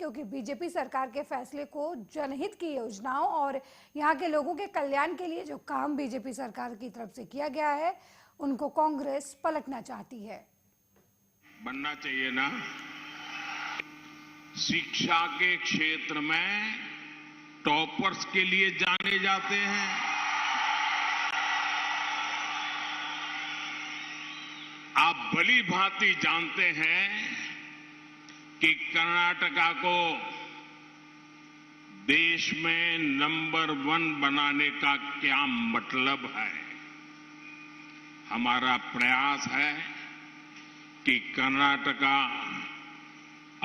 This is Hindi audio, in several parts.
क्योंकि बीजेपी सरकार के फैसले को जनहित की योजनाओं और यहाँ के लोगों के कल्याण के लिए जो काम बीजेपी सरकार की तरफ से किया गया है उनको कांग्रेस पलटना चाहती है। बनना चाहिए ना। शिक्षा के क्षेत्र में टॉपर्स के लिए जाने जाते हैं। आप भली भांति जानते हैं कि कर्नाटका को देश में नंबर 1 बनाने का क्या मतलब है। हमारा प्रयास है कि कर्नाटका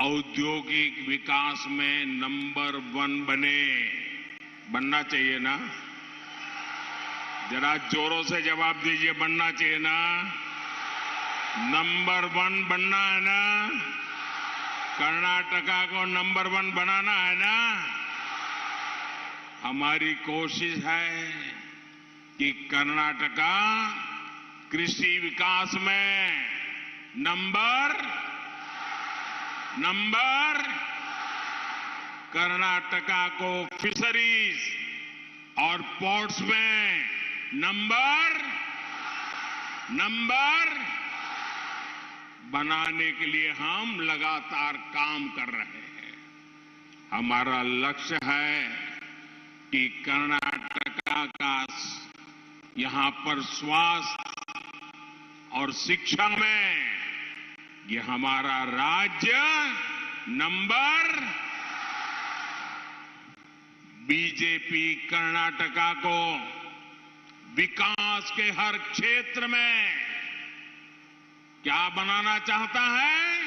औद्योगिक विकास में नंबर 1 बने। बनना चाहिए ना। जरा जोरों से जवाब दीजिए, बनना चाहिए ना। नंबर 1 बनना है ना। कर्नाटका को नंबर 1 बनाना है ना। हमारी कोशिश है कि कर्नाटका कृषि विकास में नंबर कर्नाटका को फिशरीज और पोर्ट्स में नंबर बनाने के लिए हम लगातार काम कर रहे हैं। हमारा लक्ष्य है कि कर्नाटका का यहां पर स्वास्थ्य और शिक्षा में ये हमारा राज्य बीजेपी कर्नाटका को विकास के हर क्षेत्र में क्या बनाना चाहता है?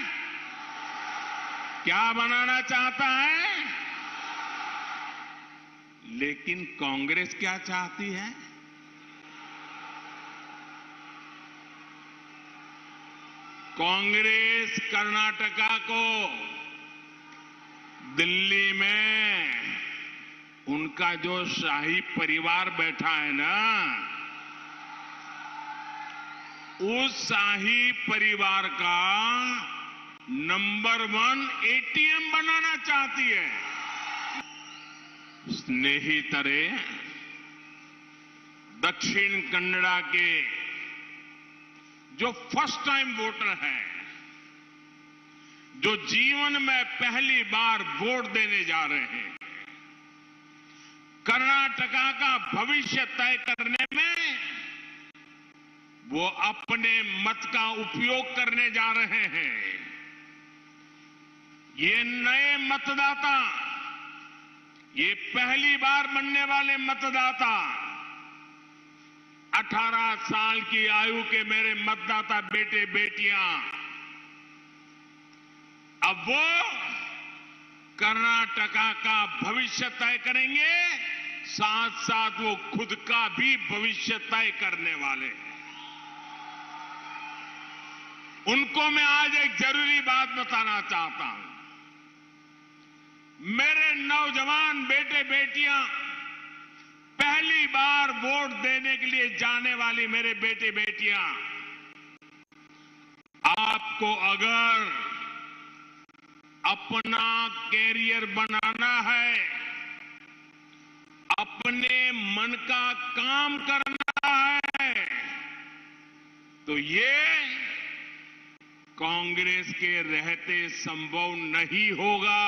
क्या बनाना चाहता है? लेकिन कांग्रेस क्या चाहती है? कांग्रेस कर्नाटका को दिल्ली में उनका जो शाही परिवार बैठा है ना, उस शाही परिवार का नंबर 1 एटीएम बनाना चाहती है। स्नेहितरे, दक्षिण कन्नड़ा के जो फर्स्ट टाइम वोटर हैं, जो जीवन में पहली बार वोट देने जा रहे हैं, कर्नाटका का भविष्य तय करने में वो अपने मत का उपयोग करने जा रहे हैं। ये नए मतदाता, ये पहली बार बनने वाले मतदाता, 18 साल की आयु के मेरे मतदाता बेटे बेटियां, अब वो कर्नाटका का भविष्य तय करेंगे, साथ साथ वो खुद का भी भविष्य तय करने वाले हैं। उनको मैं आज एक जरूरी बात बताना चाहता हूं। मेरे नौजवान बेटे बेटियां, पहली बार वोट देने के लिए जाने वाली मेरे बेटे बेटियां, आपको अगर अपना कैरियर बनाना है, अपने मन का काम करना है, तो ये कांग्रेस के रहते संभव नहीं होगा।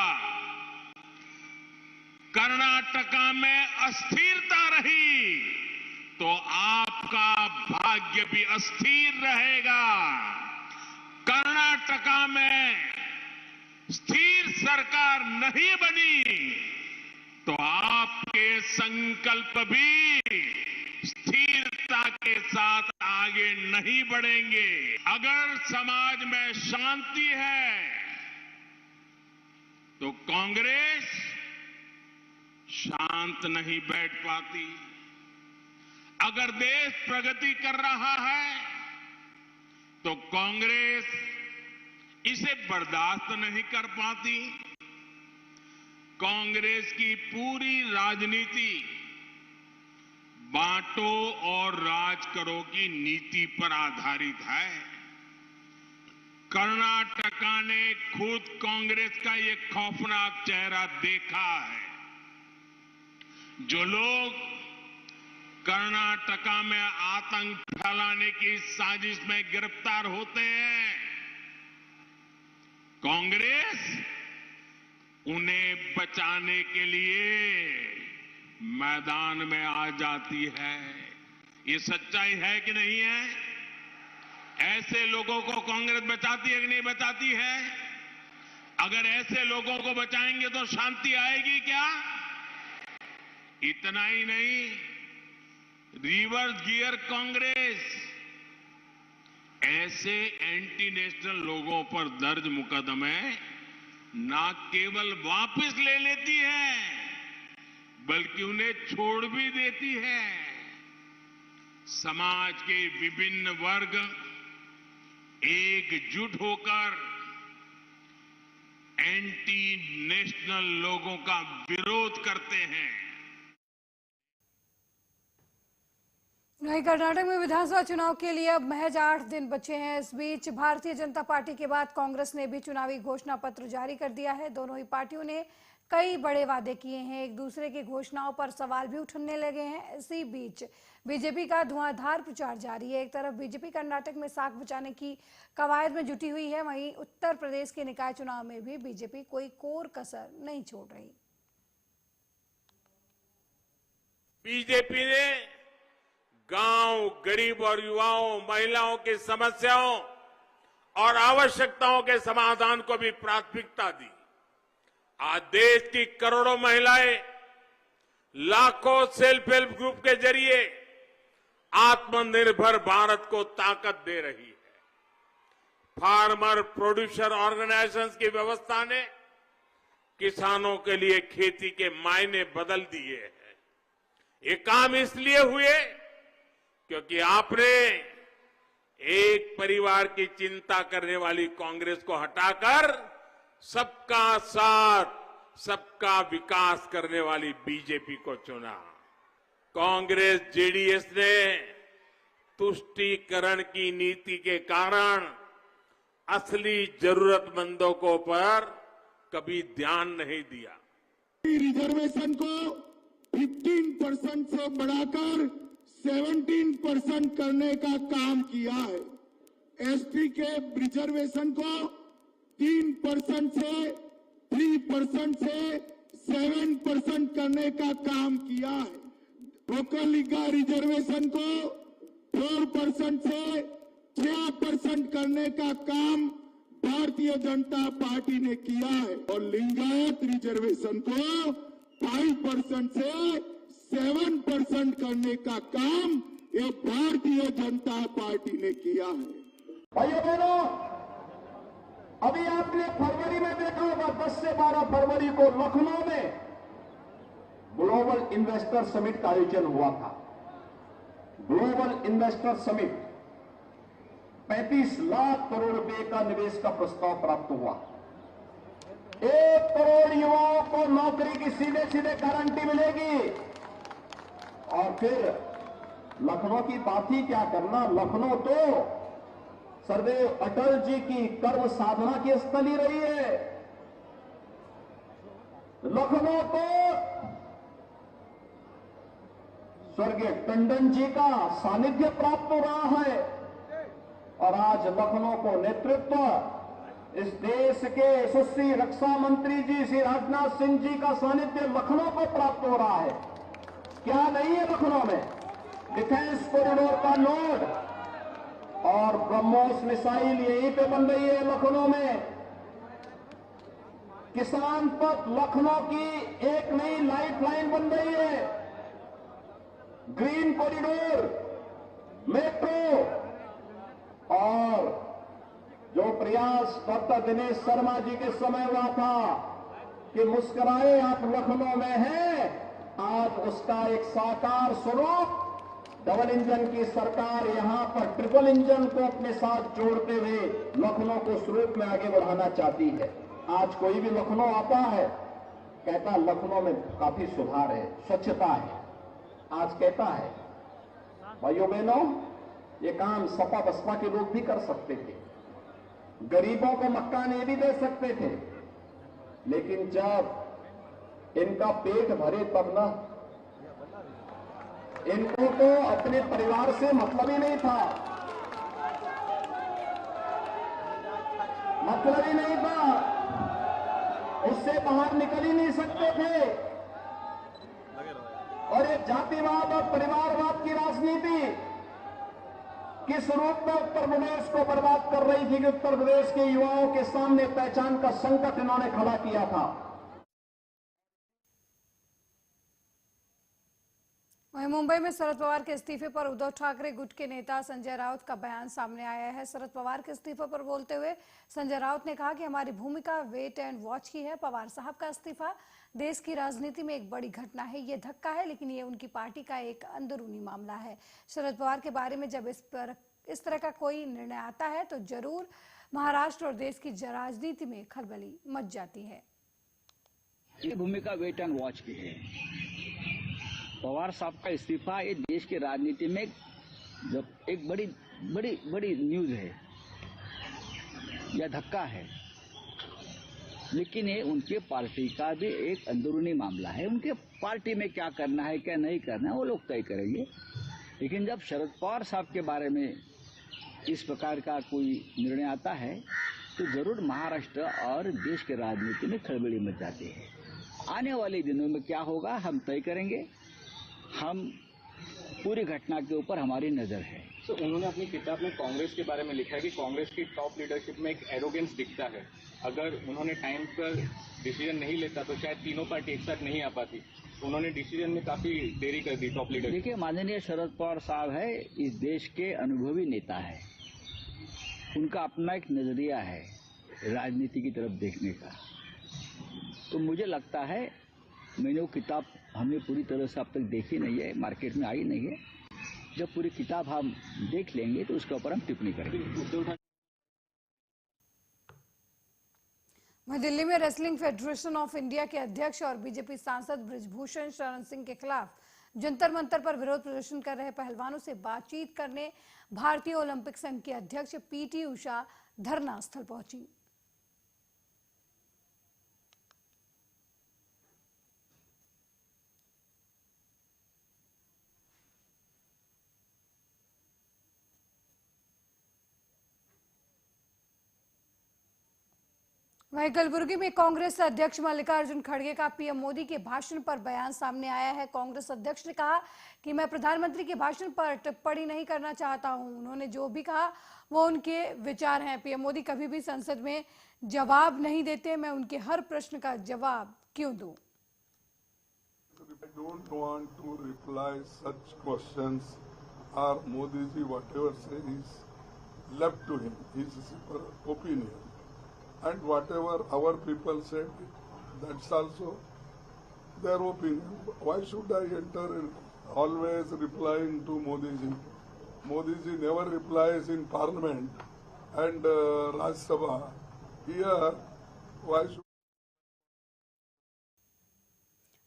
कर्नाटका में अस्थिरता रही तो आपका भाग्य भी अस्थिर रहेगा। कर्नाटका में स्थिर सरकार नहीं बनी तो आपके संकल्प भी स्थिरता के साथ आगे नहीं बढ़ेंगे। अगर समाज में शांति है तो कांग्रेस शांत नहीं बैठ पाती। अगर देश प्रगति कर रहा है तो कांग्रेस इसे बर्दाश्त नहीं कर पाती। कांग्रेस की पूरी राजनीति बांटो और राज करो की नीति पर आधारित है। कर्नाटका ने खुद कांग्रेस का ये खौफनाक चेहरा देखा है। जो लोग कर्नाटका में आतंक फैलाने की साजिश में गिरफ्तार होते हैं, कांग्रेस उन्हें बचाने के लिए मैदान में आ जाती है। ये सच्चाई है कि नहीं है? ऐसे लोगों को कांग्रेस बचाती है कि नहीं बचाती है? अगर ऐसे लोगों को बचाएंगे तो शांति आएगी क्या? इतना ही नहीं, रिवर्स गियर कांग्रेस ऐसे एंटी नेशनल लोगों पर दर्ज मुकदमे न केवल वापस ले लेती है, बल्कि उन्हें छोड़ भी देती है। समाज के विभिन्न वर्ग एकजुट होकर एंटी नेशनल लोगों का विरोध करते हैं। वहीं कर्नाटक में विधानसभा चुनाव के लिए अब महज 8 दिन बचे हैं। इस बीच भारतीय जनता पार्टी के बाद कांग्रेस ने भी चुनावी घोषणा पत्र जारी कर दिया है। दोनों ही पार्टियों ने कई बड़े वादे किए हैं, एक दूसरे की घोषणाओं पर सवाल भी उठने लगे हैं। इसी बीच बीजेपी का धुआंधार प्रचार जारी है। एक तरफ बीजेपी कर्नाटक में साख बचाने की कवायद में जुटी हुई है, वहीं उत्तर प्रदेश के निकाय चुनाव में भी बीजेपी कोई कोर कसर नहीं छोड़ रही। बीजेपी ने गांव, गरीब और युवाओं, महिलाओं की समस्याओं और आवश्यकताओं के समाधान को भी प्राथमिकता दी। आज देश की करोड़ों महिलाएं लाखों सेल्फ हेल्प ग्रुप के जरिए आत्मनिर्भर भारत को ताकत दे रही है। फार्मर प्रोड्यूसर ऑर्गेनाइजेशंस की व्यवस्था ने किसानों के लिए खेती के मायने बदल दिए हैं। ये काम इसलिए हुए क्योंकि आपने एक परिवार की चिंता करने वाली कांग्रेस को हटाकर सबका साथ, सबका विकास करने वाली बीजेपी को चुना। कांग्रेस जेडीएस ने तुष्टीकरण की नीति के कारण असली जरूरतमंदों को पर कभी ध्यान नहीं दिया। रिजर्वेशन को 15% से बढ़ाकर 17% करने का काम किया है। एसटी के रिजर्वेशन को 3% से 3% से 7% करने का काम किया है। लोकल लीगा रिजर्वेशन को 4% से 6% करने का काम भारतीय जनता पार्टी ने किया है और लिंगायत रिजर्वेशन को 5% से 7% करने का काम ये भारतीय जनता पार्टी ने किया है। भाइयों बहनों, अभी आपने फरवरी में देखा होगा, 10 से 12 फरवरी को लखनऊ में ग्लोबल इन्वेस्टर समिट का आयोजन हुआ था। Global investor summit 35 lakh crore रुपए का निवेश का प्रस्ताव प्राप्त हुआ। 1 करोड़ युवाओं को नौकरी की सीधे सीधे गारंटी मिलेगी। और फिर लखनऊ की बात ही क्या करना, lखनऊ तो सरदेव अटल जी की कर्म साधना की स्थली रही है। लखनऊ तो स्वर्गीय टंडन जी का सानिध्य प्राप्त हो रहा है और आज लखनऊ को नेतृत्व इस देश के यशस्वी रक्षा मंत्री जी श्री राजनाथ सिंह जी का सानिध्य लखनऊ को प्राप्त हो रहा है। क्या नहीं है लखनऊ में? डिफेंस कॉरिडोर का नोड और ब्रह्मोस मिसाइल यहीं पे बन रही है लखनऊ में। किसान पथ लखनऊ की एक नई लाइफ लाइन बन रही है। ग्रीन कॉरिडोर, मेट्रो और जो प्रयास डॉक्टर दिनेश शर्मा जी के समय हुआ था कि मुस्कुराए आप लखनऊ में हैं, आज उसका एक साकार स्वरूप डबल इंजन की सरकार यहां पर ट्रिपल इंजन को अपने साथ जोड़ते हुए लखनऊ को स्वरूप में आगे बढ़ाना चाहती है। आज कोई भी लखनऊ आता है कहता लखनऊ में काफी सुधार है, स्वच्छता है। आज कहता है भाइयों बहनों, ये काम सपा बसपा के लोग भी कर सकते थे, गरीबों को मकान ये भी दे सकते थे, लेकिन जब इनका पेट भरे तब ना, इनको तो अपने परिवार से मतलब ही नहीं था, मतलब ही नहीं था, उससे बाहर निकल ही नहीं सकते थे। और ये जातिवाद और परिवारवाद की राजनीति किस रूप में उत्तर प्रदेश को बर्बाद कर रही थी कि उत्तर प्रदेश के युवाओं के सामने पहचान का संकट इन्होंने खड़ा किया था। वहीं मुंबई में शरद पवार के इस्तीफे पर उद्धव ठाकरे गुट के नेता संजय राउत का बयान सामने आया है। शरद पवार के इस्तीफे पर बोलते हुए संजय राउत ने कहा कि हमारी भूमिका वेट एंड वॉच की है। पवार साहब का इस्तीफा देश की राजनीति में एक बड़ी घटना है, ये धक्का है, लेकिन ये उनकी पार्टी का एक अंदरूनी मामला है। शरद पवार के बारे में जब इस तरह का कोई निर्णय आता है तो जरूर महाराष्ट्र और देश की राजनीति में खलबली मच जाती है। ये भूमिका वेट एंड वॉच की है। पवार साहब का इस्तीफा ये देश की राजनीति में जब एक बड़ी बड़ी बड़ी न्यूज है, यह धक्का है, लेकिन ये उनके पार्टी का भी एक अंदरूनी मामला है। उनके पार्टी में क्या करना है क्या नहीं करना है वो लोग तय करेंगे। लेकिन जब शरद पवार साहब के बारे में इस प्रकार का कोई निर्णय आता है तो जरूर महाराष्ट्र और देश की राजनीति में खलबली मच जाती है। आने वाले दिनों में क्या होगा हम तय करेंगे। हम पूरी घटना के ऊपर हमारी नजर है। तो उन्होंने अपनी किताब में कांग्रेस के बारे में लिखा है कि कांग्रेस की टॉप लीडरशिप में एक एरोगेंस दिखता है। अगर उन्होंने टाइम पर डिसीजन नहीं लेता तो शायद तीनों पार्टी एक साथ नहीं आ पाती। उन्होंने डिसीजन में काफी देरी कर दी टॉप लीडर। देखिए, माननीय शरद पवार साहब है, इस देश के अनुभवी नेता है। उनका अपना एक नजरिया है राजनीति की तरफ देखने का। तो मुझे लगता है, मैंने वो किताब हमने पूरी तरह से अब तक देखी नहीं है, मार्केट में आई नहीं है। जब पूरी किताब हम देख लेंगे तो उसके ऊपर हम टिप्पणी करेंगे। वहीं दिल्ली में रेसलिंग फेडरेशन ऑफ इंडिया के अध्यक्ष और बीजेपी सांसद बृजभूषण शरण सिंह के खिलाफ जंतर मंतर पर विरोध प्रदर्शन कर रहे पहलवानों से बातचीत करने भारतीय ओलंपिक संघ की अध्यक्ष पीटी उषा धरना स्थल पहुंची। वहीं कलबुर्गी में कांग्रेस अध्यक्ष मल्लिकार्जुन खड़गे का पीएम मोदी के भाषण पर बयान सामने आया है। कांग्रेस अध्यक्ष ने कहा कि मैं प्रधानमंत्री के भाषण पर टिप्पणी नहीं करना चाहता हूं। उन्होंने जो भी कहा वो उनके विचार हैं। पीएम मोदी कभी भी संसद में जवाब नहीं देते, मैं उनके हर प्रश्न का जवाब क्यों दूं? I don't want to reply such questions or Modi ji whatever says is left to him, his opinion. And whatever our people said, that's also their opinion. Why should I enter in always replying to Modi ji? Modi ji never replies in Parliament and Rajya Sabha. Here, why should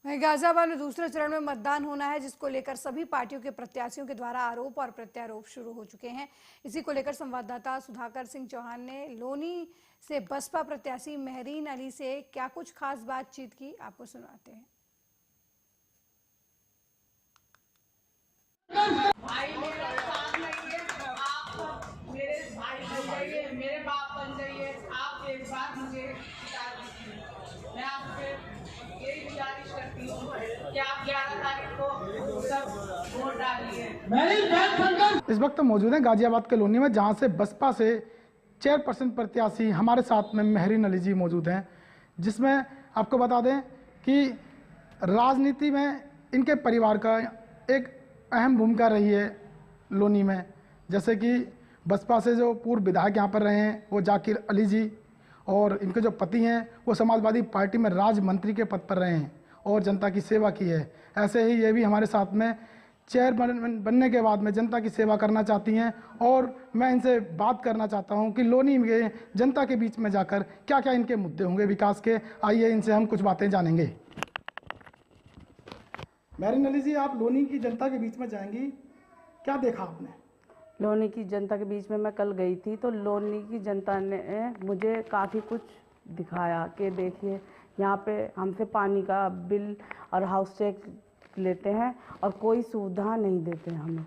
वहीं गाजियाबाद में दूसरे चरण में मतदान होना है, जिसको लेकर सभी पार्टियों के प्रत्याशियों के द्वारा आरोप और प्रत्यारोप शुरू हो चुके हैं। इसी को लेकर संवाददाता सुधाकर सिंह चौहान ने लोनी से बसपा प्रत्याशी मेहरीन अली से क्या कुछ खास बातचीत की, आपको सुनाते हैं। भाई मेरा साथ लगिए, आप मेरे भाई बन जाइए, मेरे बाप बन जाइए, आप एक बार मुझे मैं आपसे यही गुजारिश करती हूँ कि आप 11 तारीख को सब वोट डालिए। इस वक्त मौजूद है गाजियाबाद के लोनी में, जहां से बसपा से चेयरपर्सन प्रत्याशी हमारे साथ में मेहरीन अली जी मौजूद हैं, जिसमें आपको बता दें कि राजनीति में इनके परिवार का एक अहम भूमिका रही है लोनी में। जैसे कि बसपा से जो पूर्व विधायक यहाँ पर रहे हैं वो जाकिर अली जी, और इनके जो पति हैं वो समाजवादी पार्टी में राज्य मंत्री के पद पर रहे हैं और जनता की सेवा की है। ऐसे ही ये भी हमारे साथ में चेयरमैन बनने के बाद में जनता की सेवा करना चाहती हैं, और मैं इनसे बात करना चाहता हूं कि लोनी में जनता के बीच में जाकर क्या क्या इनके मुद्दे होंगे विकास के। आइए इनसे हम कुछ बातें जानेंगे। मेहरीन अली जी, आप लोनी की जनता के बीच में जाएंगी, क्या देखा आपने? लोनी की जनता के बीच में मैं कल गई थी, तो लोनी की जनता ने मुझे काफ़ी कुछ दिखाया कि देखिए यहाँ पे हमसे पानी का बिल और हाउस टैक्स लेते हैं और कोई सुविधा नहीं देते हैं हमें।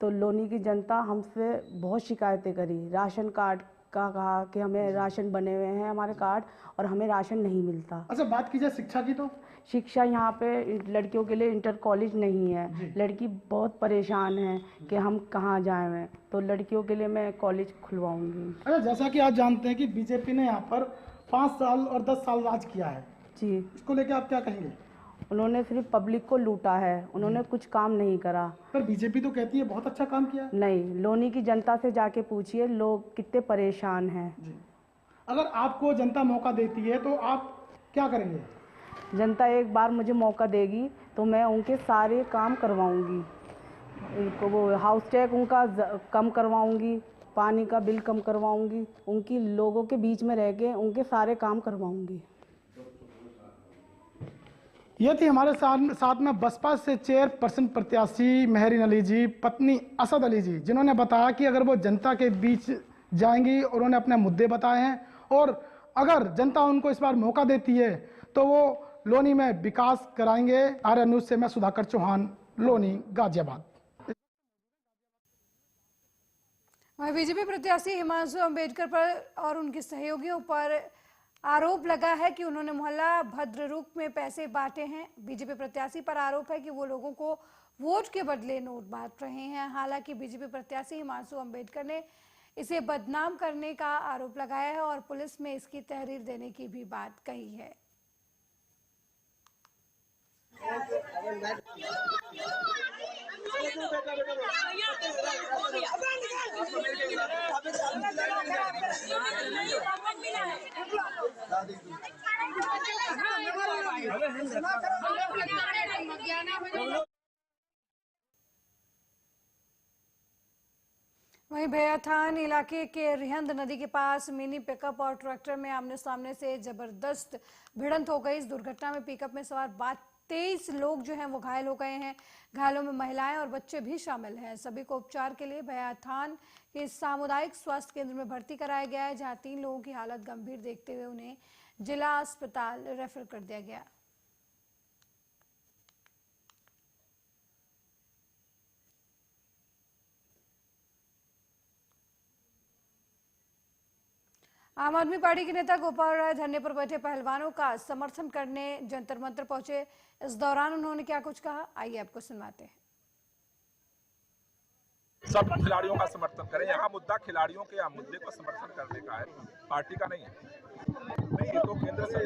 तो लोनी की जनता हमसे बहुत शिकायतें करी, राशन कार्ड का कहा कि हमें राशन बने हुए हैं हमारे कार्ड और हमें राशन नहीं मिलता। अच्छा, बात की जाए शिक्षा की, तो शिक्षा यहाँ पे लड़कियों के लिए इंटर कॉलेज नहीं है। लड़की बहुत परेशान है कि हम कहाँ जाएं, तो लड़कियों के लिए मैं कॉलेज खुलवाऊंगी। अच्छा, जैसा कि आप जानते हैं कि बीजेपी ने यहाँ पर 5 साल और 10 साल राज किया है जी, इसको लेकर आप क्या कहेंगे? उन्होंने सिर्फ पब्लिक को लूटा है, उन्होंने कुछ काम नहीं करा। पर बीजेपी तो कहती है बहुत अच्छा काम किया है। नहीं, लोनी की जनता से जाके पूछिए लोग कितने परेशान हैं। जी, अगर आपको जनता मौका देती है तो आप क्या करेंगे? जनता एक बार मुझे मौका देगी तो मैं उनके सारे काम करवाऊंगी। उनको वो हाउस टैक्स उनका कम करवाऊंगी, पानी का बिल कम करवाऊंगी, उनकी लोगों के बीच में रह के उनके सारे काम करवाऊंगी। ये थी हमारे साथ में बसपा से चेयरपर्सन प्रत्याशी मेहरीन अली जी, पत्नी असद अली जी, जिन्होंने बताया कि अगर वो जनता के बीच जाएंगी और उन्होंने अपने मुद्दे बताए हैं और अगर जनता उनको इस बार मौका देती है तो वो लोनी में विकास कराएंगे। आर्य न्यूज से मैं सुधाकर चौहान, लोनी, गाजियाबाद। वहीं बीजेपी प्रत्याशी हिमांशु अंबेडकर पर और उनके सहयोगियों पर आरोप लगा है कि उन्होंने मोहल्ला भद्ररूप में पैसे बांटे हैं। बीजेपी प्रत्याशी पर आरोप है कि वो लोगों को वोट के बदले नोट बांट रहे हैं। हालांकि बीजेपी प्रत्याशी हिमांशु अंबेडकर ने इसे बदनाम करने का आरोप लगाया है और पुलिस में इसकी तहरीर देने की भी बात कही है। वहीं भैयाथान इलाके के रिहंद नदी के पास मिनी पिकअप और ट्रैक्टर में आमने सामने से जबरदस्त भिड़ंत हो गई। इस दुर्घटना में पिकअप में सवार 23 लोग जो हैं वो घायल हो गए हैं। घायलों में महिलाएं और बच्चे भी शामिल हैं। सभी को उपचार के लिए भैयाथान के सामुदायिक स्वास्थ्य केंद्र में भर्ती कराया गया है, जहां 3 लोगों की हालत गंभीर देखते हुए उन्हें जिला अस्पताल रेफर कर दिया गया। आम आदमी पार्टी के नेता गोपाल राय धरने पर बैठे पहलवानों का समर्थन करने जंतर मंतर पहुंचे। इस दौरान उन्होंने क्या कुछ कहा, आइए आपको सुनवाते हैं। सब खिलाड़ियों का समर्थन करें। यहाँ मुद्दा खिलाड़ियों के मुद्दे को समर्थन करने का है, पार्टी का नहीं है। नहीं, ये तो केंद्र से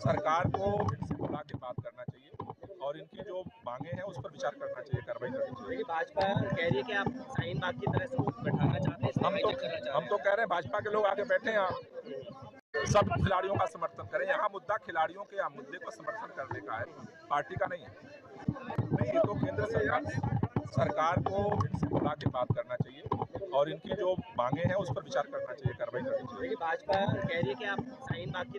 सरकार को इनसे बुला के बात करना चाहिए और इनकी जो मांगे हैं उस पर विचार करना चाहिए, कार्रवाई करनी चाहिए। भाजपा कह रही है कि आप शाहीन बाग की तरह से बैठाना चाहते हैं, हम तो कह रहे हैं भाजपा के लोग आगे बैठे हैं। सब खिलाड़ियों का समर्थन करें। यहाँ मुद्दा खिलाड़ियों के मुद्दे को समर्थन करने का है, पार्टी का नहीं है। नहीं, ये तो केंद्र से सरकार को इनसे बुला के बात करना चाहिए और इनकी जो मांगे हैं उस पर विचार करना चाहिए, कार्रवाई करनी चाहिए। भाजपा कह रही है कि आप शाहीन बाग की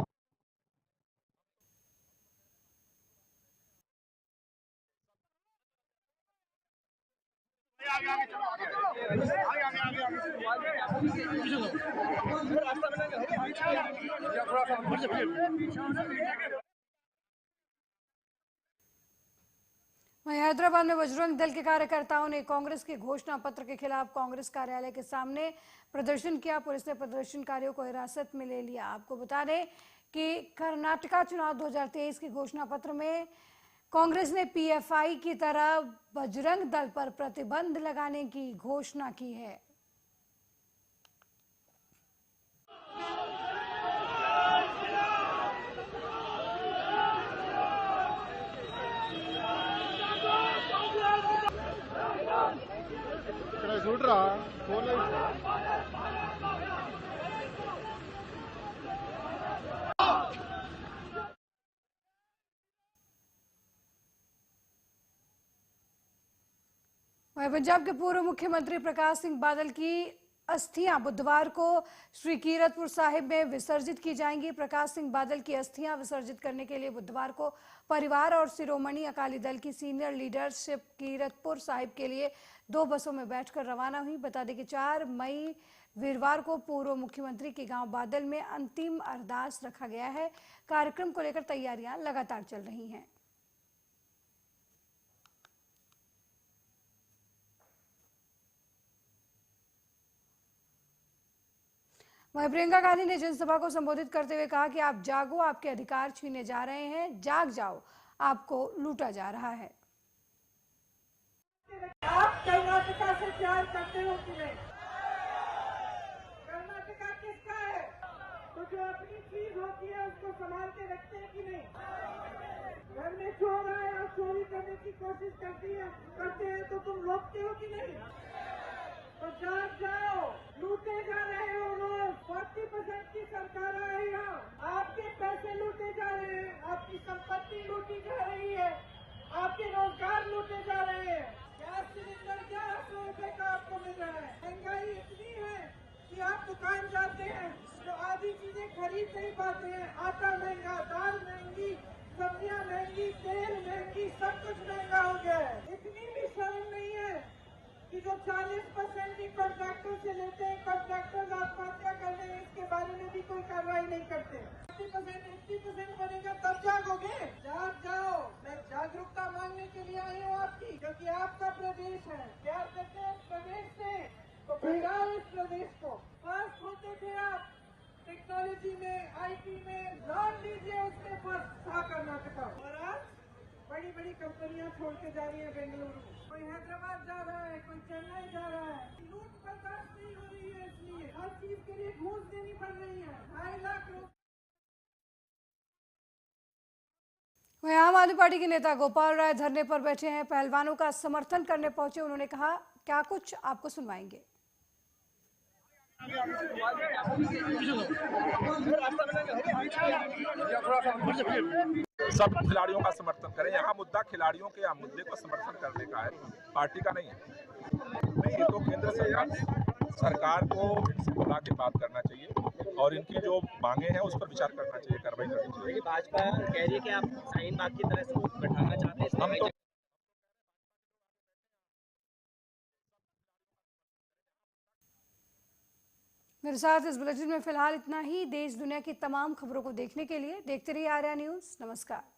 वहीं हैदराबाद में बजरंग दल के कार्यकर्ताओं ने कांग्रेस के घोषणा पत्र के खिलाफ कांग्रेस कार्यालय के सामने प्रदर्शन किया। पुलिस ने प्रदर्शनकारियों को हिरासत में ले लिया। आपको बता दें कि कर्नाटका चुनाव 2023 के घोषणा पत्र में कांग्रेस ने पीएफआई की तरह बजरंग दल पर प्रतिबंध लगाने की घोषणा की है। पंजाब के पूर्व मुख्यमंत्री प्रकाश सिंह बादल की अस्थियां बुधवार को श्री कीरतपुर साहिब में विसर्जित की जाएंगी। प्रकाश सिंह बादल की अस्थियां विसर्जित करने के लिए बुधवार को परिवार और शिरोमणि अकाली दल की सीनियर लीडरशिप कीरतपुर साहिब के लिए 2 बसों में बैठकर रवाना हुई। बता दें कि 4 मई वीरवार को पूर्व मुख्यमंत्री के गांव बादल में अंतिम अरदास रखा गया है। कार्यक्रम को लेकर तैयारियां लगातार चल रही हैं। वहीं प्रियंका गांधी ने जनसभा को संबोधित करते हुए कहा कि आप जागो, आपके अधिकार छीने जा रहे हैं, जाग जाओ, आपको लूटा जा रहा है। आप कर्नाटका से प्यार करते हो कि नहीं? कर्नाटका किसका है? तो जो अपनी चीज होती है उसको संभाल के रखते हैं कि नहीं? घर में चोर आए और चोरी करने की कोशिश करते हैं तो तुम रोकते हो कि नहीं? तो जाग जाओ, लूटे जा रहे हो रोज। 40% की सरकार आई है, आपके पैसे लूटे जा रहे हैं, आपकी संपत्ति लूटी जा रही है, आपके रोजगार लूटे जा रहे हैं। गैस सिलेंडर 1100 रुपए का आपको मिल रहा है। महंगाई इतनी है कि आप दुकान जाते हैं तो आधी चीजें खरीद नहीं पाते हैं। आटा महंगा, दाल महंगी, सब्जियां महंगी, तेल महंगी, सब कुछ महंगा हो गया है। इतनी भी शर्म नहीं है कि जो 40% भी कॉन्ट्रैक्टर से लेते हैं, कॉन्ट्रैक्टर आत्महत्या कर रहे हैं, इसके बारे में भी कोई कार्रवाई नहीं करते। 80% बनेगा तब जागोगे। जाग जाओ। मैं जागरूकता मांगने के लिए आई हूँ आपकी, क्योंकि आपका प्रदेश है। प्यार करते हैं इस प्रदेश से तो बचाओ इस प्रदेश को। फर्स्ट होते थे आप टेक्नोलॉजी में, IT में, लॉन लीजिए, उसमें फर्स्ट था कर्नाटका। और आज बड़ी बड़ी कंपनियां छोड़ के जा रही है बेंगलुरु, कोई हैदराबाद जा रहा है, कोई चेन्नई जा रहा है। लूट बर्दाश्त नहीं हो रही है, इसलिए हर चीज के लिए घूस देनी पड़ रही है। 2.5 लाख रुपए। वहीं आम आदमी पार्टी के नेता गोपाल राय धरने पर बैठे हैं। पहलवानों का समर्थन करने पहुंचे। उन्होंने कहा, क्या कुछ आपको सुनवाएंगे। सब खिलाड़ियों का समर्थन करें। यहाँ मुद्दा खिलाड़ियों के मुद्दे को समर्थन करने का है, पार्टी का नहीं है। नहीं, ये तो केंद्र सरकार को इनसे बुला के बात करना चाहिए और इनकी जो मांगे हैं उस पर विचार करना चाहिए, कार्रवाई करनी चाहिए। भाजपा कह रही है कि आप शाहीन बाग की तरह से बैठाना चाहते हैं, हम तो मेरे साथ इस बुलेटिन में फिलहाल इतना ही। देश दुनिया की तमाम खबरों को देखने के लिए देखते रहिए आर्या न्यूज़। नमस्कार।